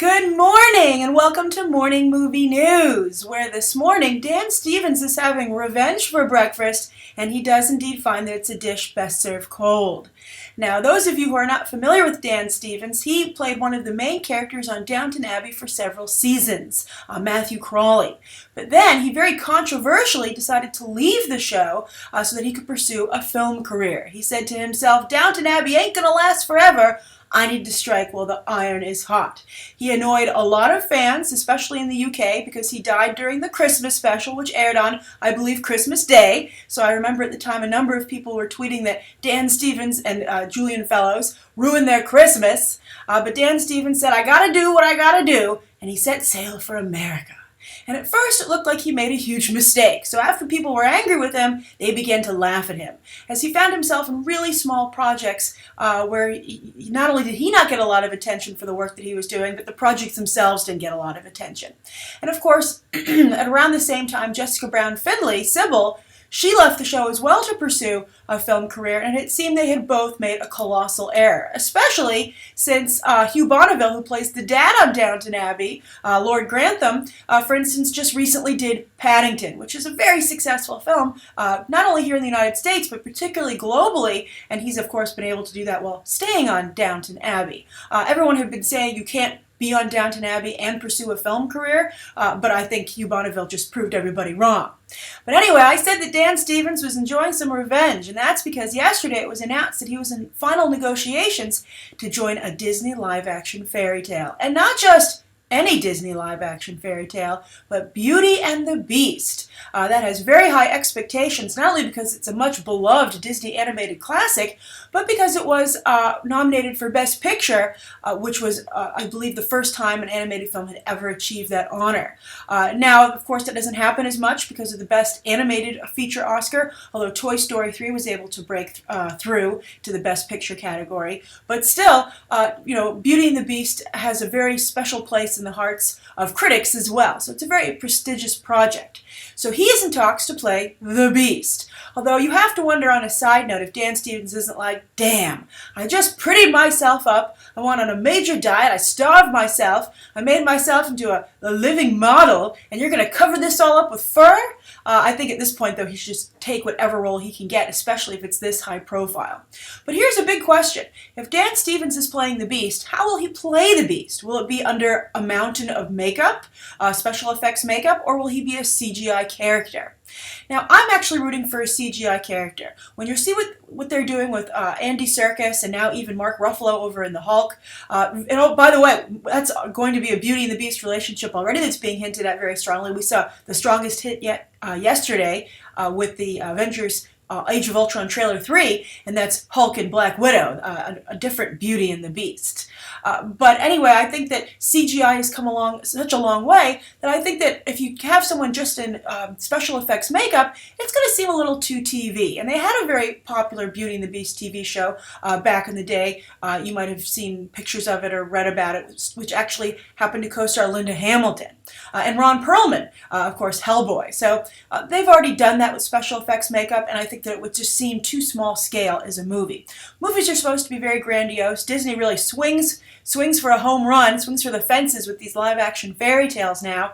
Good morning and welcome to Morning Movie News, where this morning Dan Stevens is having revenge for breakfast, and he does indeed find that it's a dish best served cold. Now, those of you who are not familiar with Dan Stevens, he played one of the main characters on Downton Abbey for several seasons, Matthew Crawley. But then he very controversially decided to leave the show so that he could pursue a film career. He said to himself, "Downton Abbey ain't gonna last forever. I need to strike while the iron is hot." He annoyed a lot of fans, especially in the UK, because he died during the Christmas special, which aired on, I believe, Christmas Day. So I remember at the time a number of people were tweeting that Dan Stevens and Julian Fellowes ruined their Christmas. But Dan Stevens said, "I gotta do what I gotta do," and he set sail for America. And at first it looked like he made a huge mistake, so after people were angry with him, they began to laugh at him, as he found himself in really small projects where not only did he not get a lot of attention for the work that he was doing, but the projects themselves didn't get a lot of attention. And of course, at around the same time, Jessica Brown Findlay, Sybil, she left the show as well to pursue a film career, and it seemed they had both made a colossal error, especially since Hugh Bonneville, who plays the dad on Downton Abbey, Lord Grantham, for instance, just recently did Paddington, which is a very successful film, not only here in the United States, but particularly globally, and he's, of course, been able to do that while staying on Downton Abbey. Everyone had been saying you can't be on Downton Abbey and pursue a film career, but I think Hugh Bonneville just proved everybody wrong. But anyway, I said that Dan Stevens was enjoying some revenge, and that's because yesterday it was announced that he was in final negotiations to join a Disney live-action fairy tale. And not just any Disney live-action fairy tale, but Beauty and the Beast. That has very high expectations, not only because it's a much beloved Disney animated classic, but because it was nominated for Best Picture, which was, I believe, the first time an animated film had ever achieved that honor. Now, of course, that doesn't happen as much because of the Best Animated Feature Oscar, although Toy Story 3 was able to break through to the Best Picture category. But still, Beauty and the Beast has a very special place in the hearts of critics as well, so it's a very prestigious project. So he is in talks to play the Beast. Although you have to wonder on a side note if Dan Stevens isn't like, "Damn, I just prettied myself up, I went on a major diet, I starved myself, I made myself into a living model, and you're going to cover this all up with fur?" I think at this point, though, he should just take whatever role he can get, especially if it's this high profile. But here's a big question. If Dan Stevens is playing the Beast, how will he play the Beast? Will it be under a mountain of makeup, special effects makeup, or will he be a CGI character? Now, I'm actually rooting for a CGI character. When you see what they're doing with Andy Serkis and now even Mark Ruffalo over in the Hulk, and oh, by the way, that's going to be a Beauty and the Beast relationship already that's being hinted at very strongly. We saw the strongest hit yet yesterday with the Avengers Age of Ultron trailer 3, and that's Hulk and Black Widow, a different Beauty and the Beast. But anyway, I think that CGI has come along such a long way that I think that if you have someone just in special effects makeup, it's going to seem a little too TV. And they had a very popular Beauty and the Beast TV show back in the day. You might have seen pictures of it or read about it, which actually happened to co-star Linda Hamilton. And Ron Perlman, of course, Hellboy. So they've already done that with special effects makeup, and I think that it would just seem too small scale as a movie. Movies are supposed to be very grandiose. Disney really swings for a home run, swings for the fences with these live-action fairy tales now,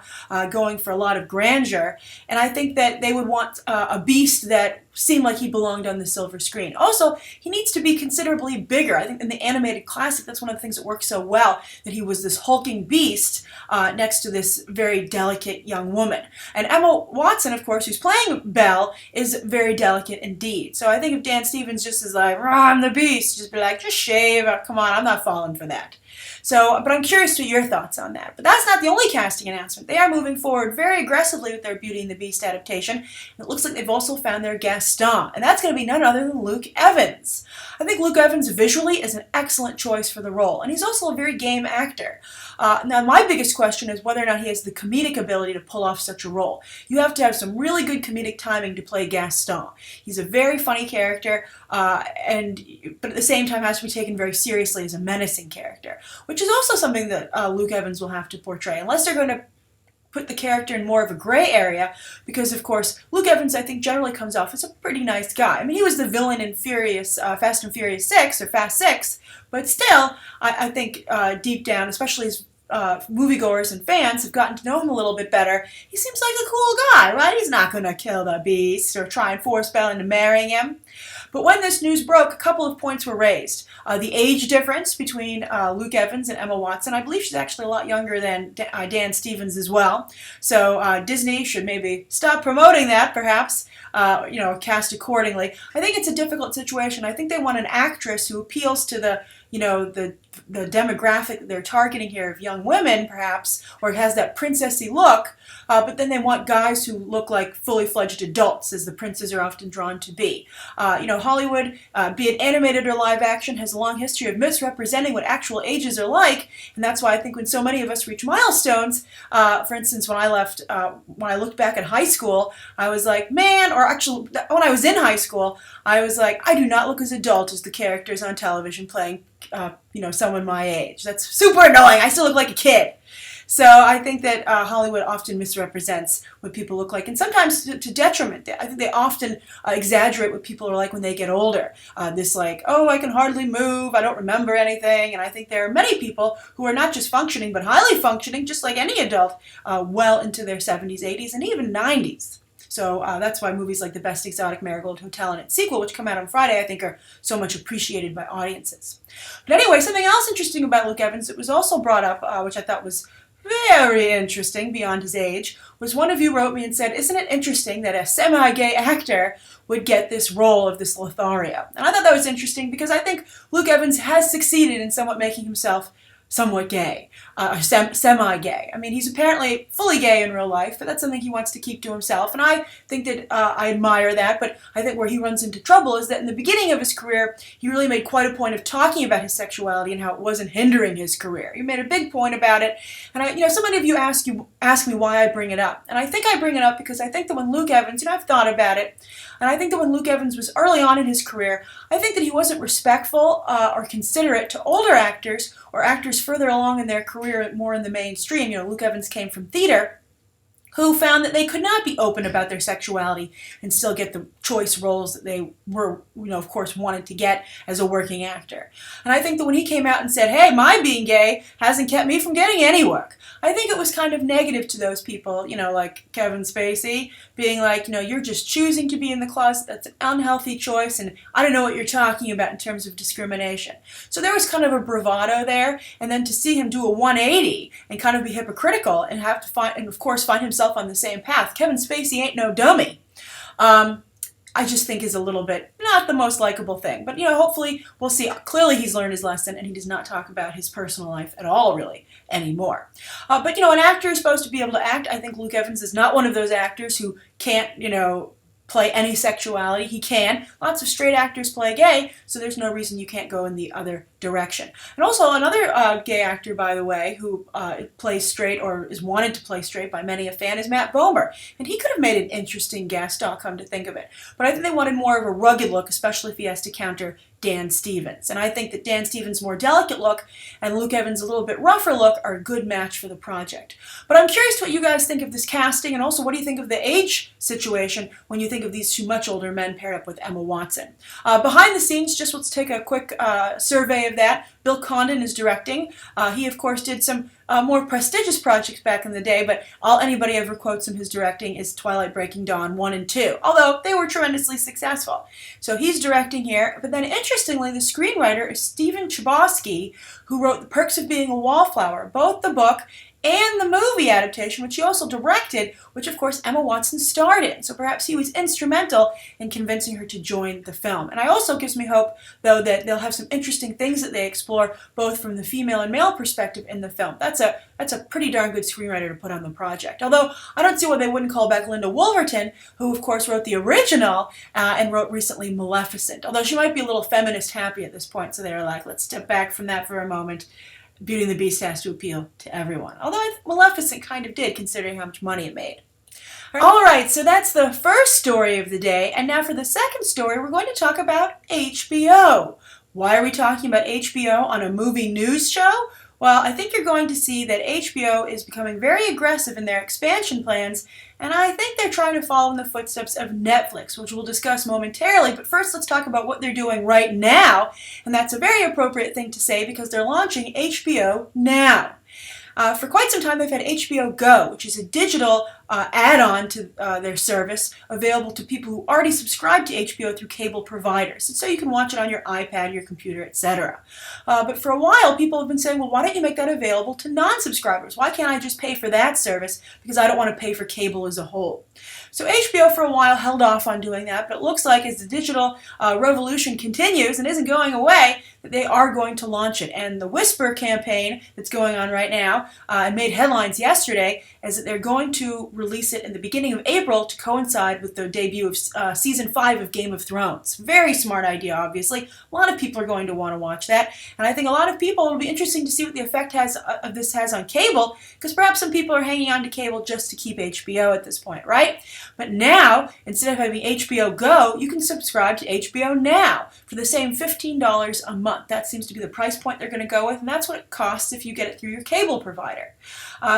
going for a lot of grandeur. And I think that they would want a Beast that seemed like he belonged on the silver screen. Also, he needs to be considerably bigger. I think in the animated classic, that's one of the things that works so well, that he was this hulking beast next to this very delicate young woman. And Emma Watson, of course, who's playing Belle, is very delicate indeed. So I think if Dan Stevens just is like, "I'm the Beast," just be like, "Just shave, come on, I'm not falling for that." So, but I'm curious to your thoughts on that. But that's not the only casting announcement. They are moving forward very aggressively with their Beauty and the Beast adaptation. And it looks like they've also found their Gaston, and that's going to be none other than Luke Evans. I think Luke Evans visually is an excellent choice for the role, and he's also a very game actor. Now, my biggest question is whether or not he has the comedic ability to pull off such a role. You have to have some really good comedic timing to play Gaston. He's a very funny character, but at the same time has to be taken very seriously as a menacing character, which is also something that Luke Evans will have to portray, unless they're going to put the character in more of a gray area, because, of course, Luke Evans, I think, generally comes off as a pretty nice guy. I mean, he was the villain in Fast and Furious 6, or Fast 6, but still, I think deep down, especially moviegoers and fans have gotten to know him a little bit better, he seems like a cool guy, right? He's not going to kill the beast or try and force Belle into marrying him. But when this news broke, a couple of points were raised. The age difference between Luke Evans and Emma Watson. I believe she's actually a lot younger than Dan Stevens as well. So Disney should maybe stop promoting that, perhaps, cast accordingly. I think it's a difficult situation. I think they want an actress who appeals to the demographic that they're targeting here of young women, perhaps, or has that princessy look, but then they want guys who look like fully fledged adults, as the princes are often drawn to be. Hollywood, be it animated or live action, has a long history of misrepresenting what actual ages are like, and that's why I think when so many of us reach milestones, for instance, when I looked back at high school, I was like, man, or actually, when I was in high school, I was like, I do not look as adult as the characters on television playing someone my age. That's super annoying. I still look like a kid. So I think that Hollywood often misrepresents what people look like, and sometimes to detriment. I think they often exaggerate what people are like when they get older. This like, oh, I can hardly move, I don't remember anything, and I think there are many people who are not just functioning, but highly functioning, just like any adult, well into their 70s, 80s, and even 90s. So that's why movies like The Best Exotic Marigold Hotel and its sequel, which come out on Friday, I think are so much appreciated by audiences. But anyway, something else interesting about Luke Evans that was also brought up, which I thought was very interesting beyond his age, was one of you wrote me and said, isn't it interesting that a semi-gay actor would get this role of this Lothario? And I thought that was interesting because I think Luke Evans has succeeded in somewhat making himself somewhat gay, semi-gay. I mean, he's apparently fully gay in real life, but that's something he wants to keep to himself, and I think that I admire that, but I think where he runs into trouble is that in the beginning of his career, he really made quite a point of talking about his sexuality and how it wasn't hindering his career. He made a big point about it, and so many of you ask me why I bring it up, and I think I bring it up because I think that when Luke Evans, I've thought about it, and I think that when Luke Evans was early on in his career, I think that he wasn't respectful or considerate to older actors or actors further along in their career, more in the mainstream. Luke Evans came from theater, who found that they could not be open about their sexuality and still get the choice roles that they were, of course, wanted to get as a working actor. And I think that when he came out and said, hey, my being gay hasn't kept me from getting any work, I think it was kind of negative to those people, like Kevin Spacey, being like, you're just choosing to be in the closet, that's an unhealthy choice, and I don't know what you're talking about in terms of discrimination. So there was kind of a bravado there, and then to see him do a 180 and kind of be hypocritical and have to find himself on the same path. Kevin Spacey ain't no dummy. I just think is a little bit not the most likable thing. But, hopefully we'll see. Clearly he's learned his lesson and he does not talk about his personal life at all, really, anymore. But, an actor is supposed to be able to act. I think Luke Evans is not one of those actors who can't, play any sexuality. He can. Lots of straight actors play gay, so there's no reason you can't go in the other direction. And also another gay actor, by the way, who plays straight or is wanted to play straight by many a fan is Matt Bomer. And he could have made an interesting Gaston, come to think of it. But I think they wanted more of a rugged look, especially if he has to counter Dan Stevens. And I think that Dan Stevens' more delicate look and Luke Evans' a little bit rougher look are a good match for the project. But I'm curious what you guys think of this casting, and also what do you think of the age situation when you think of these two much older men paired up with Emma Watson. Behind the scenes, just let's take a quick survey of that. Bill Condon is directing. He, of course, did some more prestigious projects back in the day, but all anybody ever quotes him his directing is Twilight Breaking Dawn 1 and 2, although they were tremendously successful. So he's directing here, but then interestingly, the screenwriter is Stephen Chbosky, who wrote The Perks of Being a Wallflower, both the book and the movie adaptation, which he also directed, which of course Emma Watson starred in. So perhaps he was instrumental in convincing her to join the film. And it also gives me hope, though, that they'll have some interesting things that they explore, both from the female and male perspective in the film. That's a pretty darn good screenwriter to put on the project. Although I don't see why they wouldn't call back Linda Wolverton, who of course wrote the original and wrote recently Maleficent. Although she might be a little feminist happy at this point, so they're like, let's step back from that for a moment. Beauty and the Beast has to appeal to everyone. Although I think Maleficent kind of did, considering how much money it made. All right, so that's the first story of the day. And now for the second story, we're going to talk about HBO. Why are we talking about HBO on a movie news show? Well, I think you're going to see that HBO is becoming very aggressive in their expansion plans, and I think they're trying to follow in the footsteps of Netflix, which we'll discuss momentarily. But first, let's talk about what they're doing right now, and that's a very appropriate thing to say because they're launching HBO Now. For quite some time, they've had HBO Go, which is a digital add-on to their service available to people who already subscribe to HBO through cable providers. And so you can watch it on your iPad, your computer, etc. But for a while, people have been saying, well, why don't you make that available to non-subscribers? Why can't I just pay for that service because I don't want to pay for cable as a whole? So HBO for a while held off on doing that, but it looks like as the digital revolution continues and isn't going away, that they are going to launch it. And the Whisper campaign that's going on right now and made headlines yesterday is that they're going to release it in the beginning of April to coincide with the debut of Season 5 of Game of Thrones. Very smart idea, obviously. A lot of people are going to want to watch that, and I think a lot of people, it'll be interesting to see what the effect of this has on cable, because perhaps some people are hanging on to cable just to keep HBO at this point, right? But now, instead of having HBO Go, you can subscribe to HBO Now for the same $15 a month. That seems to be the price point they're going to go with, and that's what it costs if you get it through your cable provider.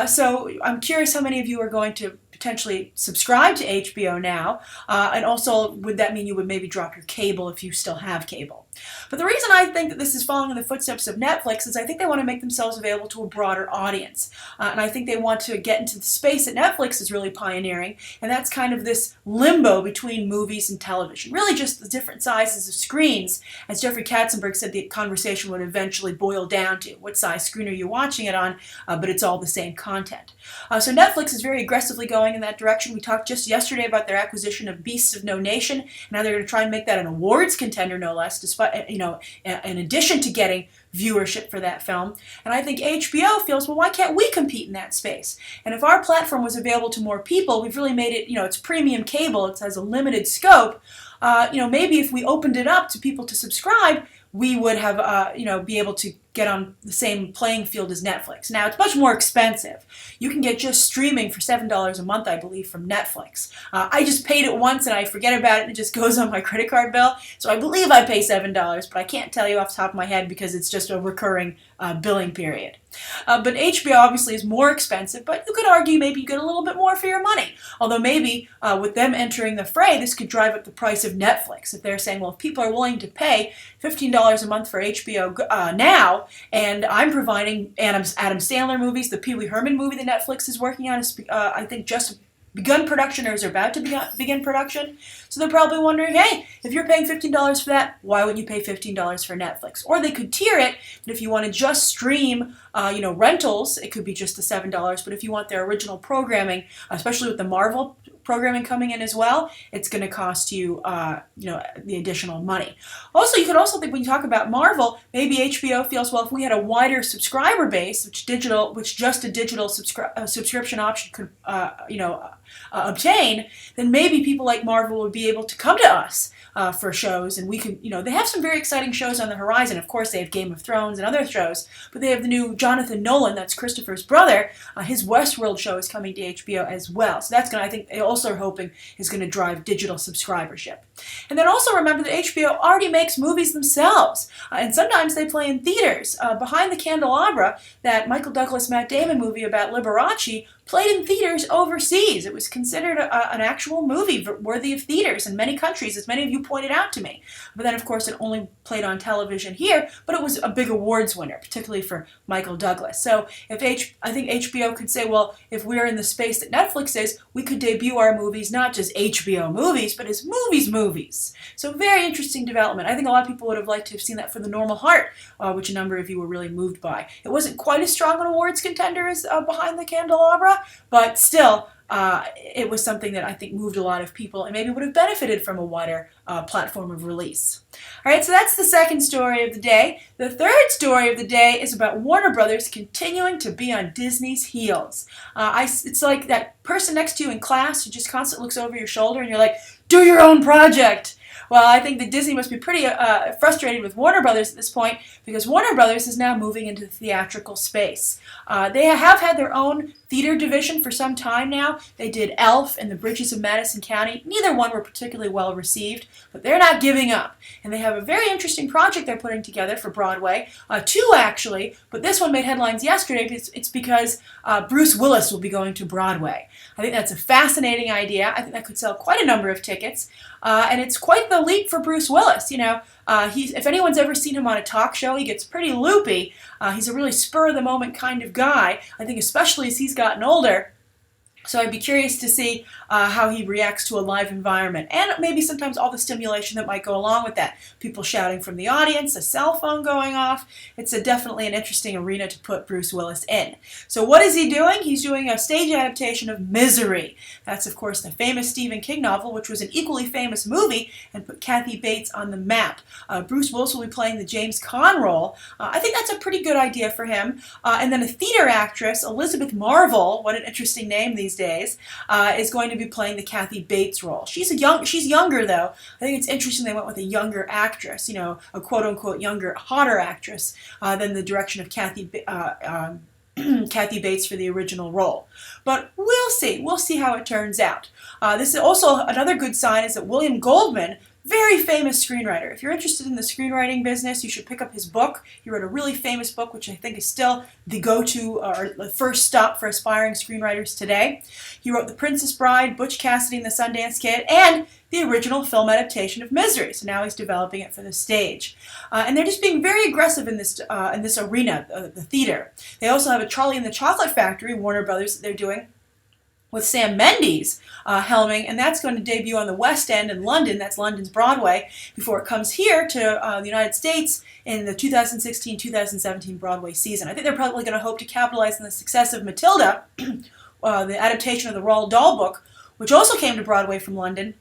So I'm curious how many of you are going to potentially subscribe to HBO Now, and also would that mean you would maybe drop your cable if you still have cable? But the reason I think that this is following in the footsteps of Netflix is I think they want to make themselves available to a broader audience. And I think they want to get into the space that Netflix is really pioneering, and that's kind of this limbo between movies and television. Really just the different sizes of screens. As Jeffrey Katzenberg said, the conversation would eventually boil down to what size screen are you watching it on, but it's all the same content. So Netflix is very aggressively going in that direction. We talked just yesterday about their acquisition of Beasts of No Nation, and now they're going to try and make that an awards contender, no less, despite, in addition to getting viewership for that film. And I think HBO feels, well, why can't we compete in that space? And if our platform was available to more people, we've really made it, it's premium cable, it has a limited scope. Maybe if we opened it up to people to subscribe, we would have, be able to get on the same playing field as Netflix. Now, it's much more expensive. You can get just streaming for $7 a month, I believe, from Netflix. I just paid it once and I forget about it and it just goes on my credit card bill. So I believe I pay $7, but I can't tell you off the top of my head because it's just a recurring billing period. But HBO obviously is more expensive, but you could argue maybe you get a little bit more for your money. Although maybe with them entering the fray, this could drive up the price of Netflix. If they're saying, well, if people are willing to pay $15 a month for HBO Now, and I'm providing Adam Sandler movies, the Pee Wee Herman movie that Netflix is working on is, I think, just begun production or is about to begin production. So they're probably wondering, hey, if you're paying $15 for that, why wouldn't you pay $15 for Netflix? Or they could tier it, that if you want to just stream, rentals, it could be just the $7. But if you want their original programming, especially with the Marvel programming coming in as well, it's going to cost you, the additional money. Also, you could also think when you talk about Marvel, maybe HBO feels, well, if we had a wider subscriber base, which just a digital subscription option could, obtain, then maybe people like Marvel would be able to come to us for shows, and we can, they have some very exciting shows on the horizon. Of course, they have Game of Thrones and other shows, but they have the new Jonathan Nolan, that's Christopher's brother, his Westworld show is coming to HBO as well. So that's going to, I think, they also are hoping is going to drive digital subscribership. And then also remember that HBO already makes movies themselves, and sometimes they play in theaters. Behind the Candelabra, that Michael Douglas, Matt Damon movie about Liberace, played in theaters overseas. It was considered an actual movie worthy of theaters in many countries, as many of you pointed out to me. But then, of course, it only played on television here, but it was a big awards winner, particularly for Michael Douglas. So I think HBO could say, well, if we're in the space that Netflix is, we could debut our movies not just HBO movies, but as movies. So very interesting development. I think a lot of people would have liked to have seen that for The Normal Heart, which a number of you were really moved by. It wasn't quite as strong an awards contender as Behind the Candelabra, but still, it was something that I think moved a lot of people and maybe would have benefited from a wider platform of release. All right, so that's the second story of the day. The third story of the day is about Warner Brothers continuing to be on Disney's heels. It's like that person next to you in class who just constantly looks over your shoulder and you're like, do your own project. Well, I think that Disney must be pretty frustrated with Warner Brothers at this point, because Warner Brothers is now moving into the theatrical space. They have had their own theater division for some time now. They did Elf and The Bridges of Madison County. Neither one were particularly well received, but they're not giving up. And they have a very interesting project they're putting together for Broadway. Two, actually, but this one made headlines yesterday. It's because Bruce Willis will be going to Broadway. I think that's a fascinating idea. I think that could sell quite a number of tickets. And it's quite like the leap for Bruce Willis. If anyone's ever seen him on a talk show, he gets pretty loopy. He's a really spur-of-the-moment kind of guy. I think especially as he's gotten older. So I'd be curious to see how he reacts to a live environment, and maybe sometimes all the stimulation that might go along with that. People shouting from the audience, a cell phone going off. It's definitely an interesting arena to put Bruce Willis in. So what is he doing? He's doing a stage adaptation of Misery. That's, of course, the famous Stephen King novel, which was an equally famous movie and put Kathy Bates on the map. Bruce Willis will be playing the James Caan role. I think that's a pretty good idea for him. And then a theater actress, Elizabeth Marvel, what an interesting name these days, is going to be playing the Kathy Bates role. She's younger though. I think it's interesting they went with a younger actress, a quote-unquote younger, hotter actress than the direction of Kathy Bates for the original role. But we'll see. We'll see how it turns out. This is also another good sign is that William Goldman, very famous screenwriter. If you're interested in the screenwriting business, you should pick up his book. He wrote a really famous book, which I think is still the go-to or the first stop for aspiring screenwriters today. He wrote The Princess Bride, Butch Cassidy and the Sundance Kid, and the original film adaptation of Misery. So now he's developing it for the stage. And they're just being very aggressive in this arena, the theater. They also have a Charlie and the Chocolate Factory, Warner Brothers, that they're doing with Sam Mendes helming, and that's going to debut on the West End in London. That's London's Broadway, before it comes here to the United States in the 2016-2017 Broadway season. I think they're probably going to hope to capitalize on the success of Matilda, the adaptation of the Roald Dahl book, which also came to Broadway from London.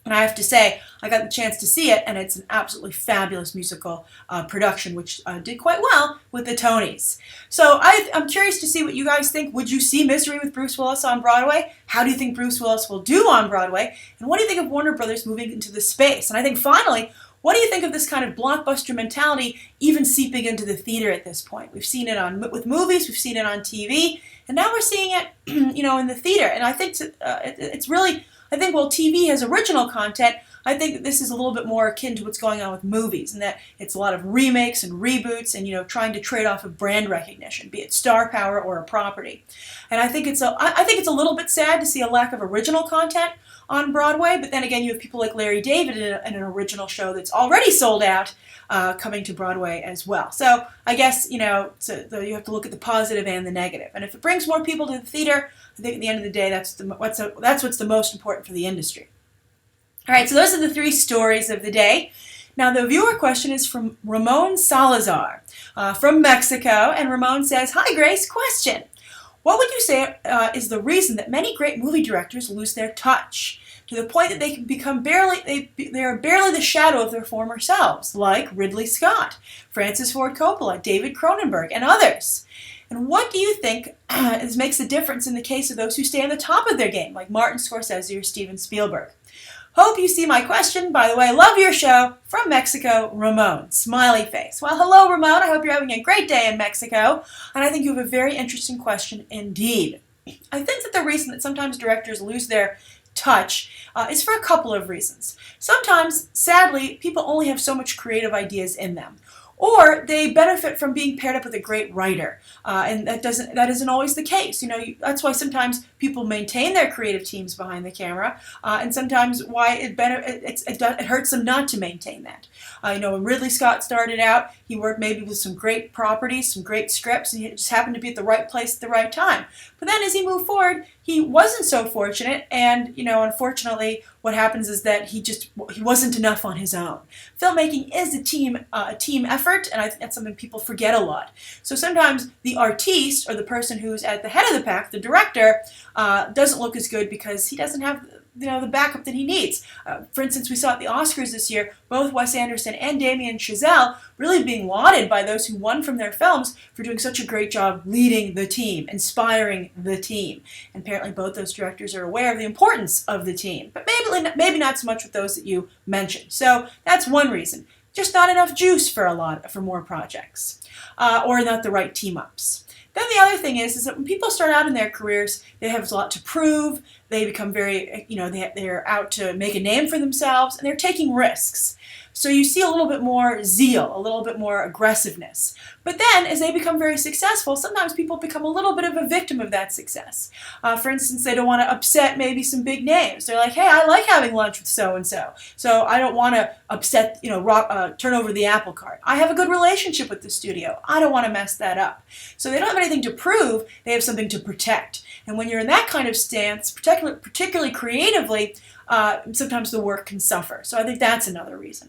And I have to say, I got the chance to see it, and it's an absolutely fabulous musical production, which did quite well with the Tonys. So I'm curious to see what you guys think. Would you see Misery with Bruce Willis on Broadway? How do you think Bruce Willis will do on Broadway? And what do you think of Warner Brothers moving into the space? And I think finally, what do you think of this kind of blockbuster mentality even seeping into the theater at this point? We've seen it with movies, we've seen it on TV, and now we're seeing it, in the theater. And I think it's really... while TV has original content, I think that this is a little bit more akin to what's going on with movies, and that it's a lot of remakes and reboots and, trying to trade off of brand recognition, be it star power or a property. And I think it's a little bit sad to see a lack of original content on Broadway, but then again, you have people like Larry David in an original show that's already sold out coming to Broadway as well. So I guess, you have to look at the positive and the negative. And if it brings more people to the theater, I think at the end of the day, that's what's the most important for the industry. All right, so those are the three stories of the day. Now, the viewer question is from Ramon Salazar from Mexico, and Ramon says, "Hi, Grace, question. What would you say is the reason that many great movie directors lose their touch to the point that they can become they are barely the shadow of their former selves, like Ridley Scott, Francis Ford Coppola, David Cronenberg, and others? And what do you think makes a difference in the case of those who stay on the top of their game, like Martin Scorsese or Steven Spielberg? Hope you see my question. By the way, love your show. From Mexico, Ramon." Smiley face. Well, hello, Ramon. I hope you're having a great day in Mexico. And I think you have a very interesting question indeed. I think that the reason that sometimes directors lose their touch is for a couple of reasons. Sometimes, sadly, people only have so much creative ideas in them. Or they benefit from being paired up with a great writer, and that isn't always the case. That's why sometimes people maintain their creative teams behind the camera, and sometimes why it hurts them not to maintain that. When Ridley Scott started out, he worked maybe with some great properties, some great scripts, and he just happened to be at the right place at the right time. But then as he moved forward, he wasn't so fortunate, and unfortunately, what happens is that he wasn't enough on his own. Filmmaking is a team effort, and I think that's something people forget a lot. So sometimes the artiste, or the person who's at the head of the pack, the director, doesn't look as good because he doesn't have the backup that he needs. For instance, we saw at the Oscars this year, both Wes Anderson and Damien Chazelle really being lauded by those who won from their films for doing such a great job leading the team, inspiring the team. And apparently both those directors are aware of the importance of the team, but maybe not so much with those that you mentioned. So that's one reason. Just not enough juice for more projects, or not the right team-ups. Then the other thing is that when people start out in their careers, they have a lot to prove. They become very, they're out to make a name for themselves, and they're taking risks. So you see a little bit more zeal, a little bit more aggressiveness. But then, as they become very successful, sometimes people become a little bit of a victim of that success. For instance, they don't want to upset maybe some big names. They're like, hey, I like having lunch with so-and-so, so I don't want to upset, turn over the apple cart. I have a good relationship with the studio. I don't want to mess that up. So they don't have anything to prove. They have something to protect. And when you're in that kind of stance, particularly creatively, sometimes the work can suffer. So I think that's another reason.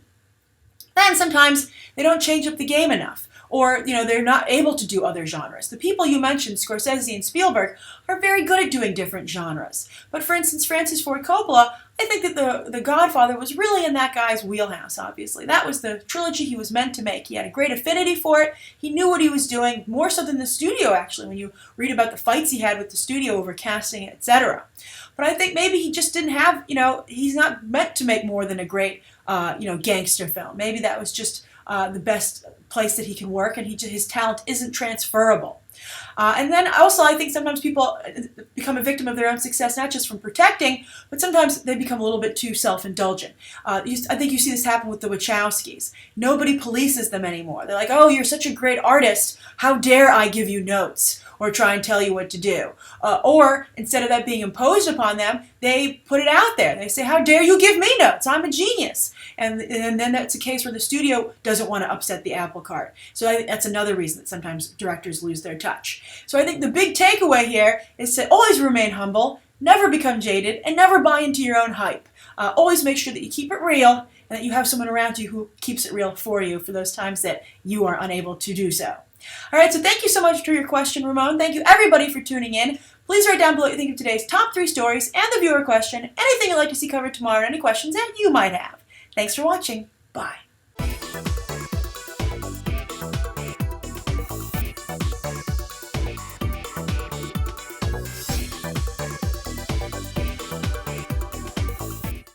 Then sometimes they don't change up the game enough, or they're not able to do other genres. The people you mentioned, Scorsese and Spielberg, are very good at doing different genres. But for instance, Francis Ford Coppola, I think that the Godfather was really in that guy's wheelhouse, obviously. That was the trilogy he was meant to make. He had a great affinity for it. He knew what he was doing, more so than the studio, actually, when you read about the fights he had with the studio over casting, etc. But I think maybe he just didn't have, he's not meant to make more than a great, gangster film. Maybe that was just the best place that he can work, and his talent isn't transferable. And then also I think sometimes people become a victim of their own success, not just from protecting, but sometimes they become a little bit too self-indulgent. I think you see this happen with the Wachowskis. Nobody polices them anymore. They're like, oh, you're such a great artist. How dare I give you notes or try and tell you what to do? Or instead of that being imposed upon them, they put it out there. They say, how dare you give me notes? I'm a genius. And then that's a case where the studio doesn't want to upset the apple cart. So I think that's another reason that sometimes directors lose their touch. So I think the big takeaway here is to always remain humble, never become jaded, and never buy into your own hype. Always make sure that you keep it real and that you have someone around you who keeps it real for you for those times that you are unable to do so. All right, so thank you so much for your question, Ramon. Thank you, everybody, for tuning in. Please write down below what you think of today's top 3 stories and the viewer question, anything you'd like to see covered tomorrow, and any questions that you might have. Thanks for watching. Bye.